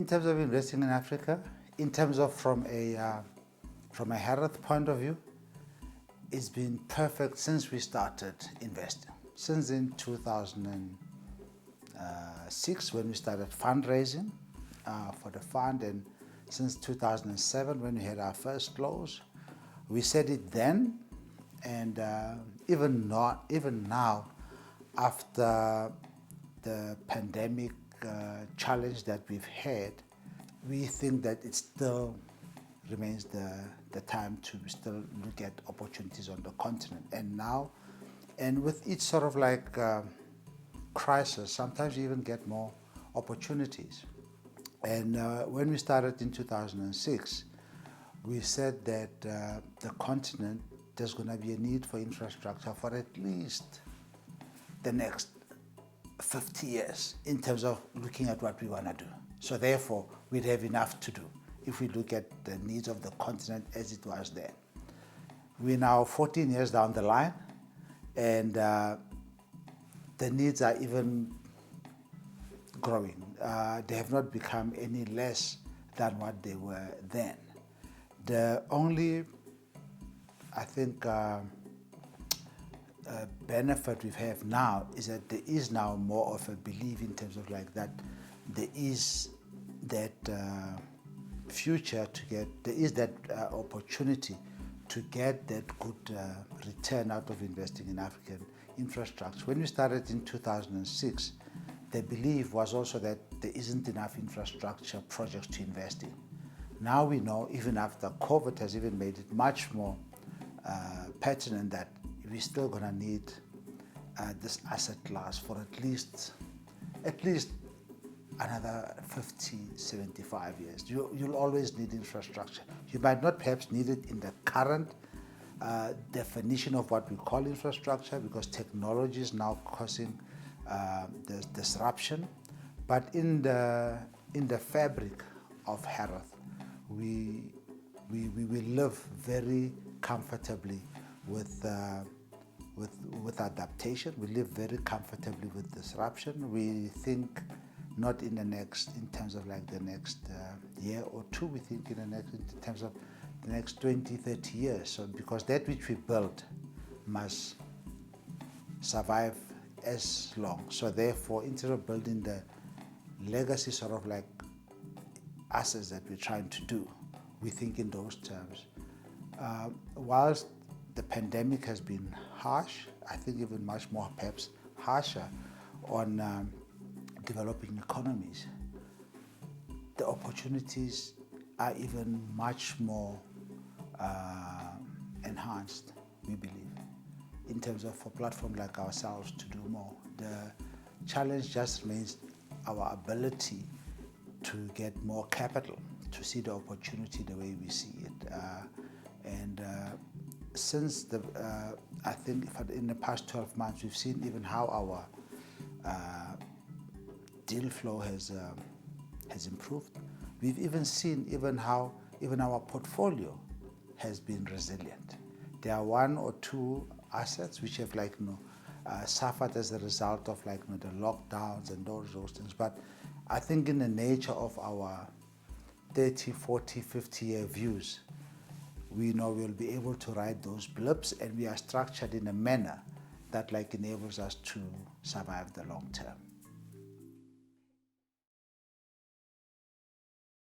In terms of investing in Africa, in terms of from a Harith point of view, it's been perfect since we started investing. Since in 2006 when we started fundraising for the fund, and since 2007 when we had our first close. We said it then, and even now, after the pandemic challenge that we've had, we think that it still remains the time to still look at opportunities on the continent. And now, and with each sort of like crisis, sometimes you even get more opportunities. And when we started in 2006, we said that the continent, there's going to be a need for infrastructure for at least the next 50 years in terms of looking at what we want to do. So therefore, we'd have enough to do if we look at the needs of the continent as it was then. We're now 14 years down the line, and the needs are even growing. They have not become any less than what they were then. The only, I think, benefit we have now is that there is now more of a belief in terms of like that there is that future to get, there is that opportunity to get that good return out of investing in African infrastructure. When we started in 2006, the belief was also that there isn't enough infrastructure projects to invest in. Now we know, even after COVID has even made it much more pertinent, that we're still going to need this asset class for at least another 50, 75 years. You'll always need infrastructure. You might not perhaps need it in the current definition of what we call infrastructure, because technology is now causing this disruption. But in the fabric of Harith, we live very comfortably with adaptation. We live very comfortably with disruption. We think not in terms of like the next year or two. We think in terms of the next 20, 30 years. So because that which we build must survive as long. So therefore, instead of building the legacy sort of like assets that we're trying to do, we think in those terms. Whilst the pandemic has been harsh, I think even much more perhaps harsher on developing economies, the opportunities are even much more enhanced, we believe, in terms of for platforms like ourselves to do more. The challenge just remains our ability to get more capital, to see the opportunity the way we see it. Since I think in the past 12 months, we've seen even how our deal flow has improved. We've even seen how even our portfolio has been resilient. There are one or two assets which have suffered as a result of the lockdowns and those things. But I think in the nature of our 30, 40, 50-year views, we know we'll be able to ride those blips, and we are structured in a manner that enables us to survive the long term.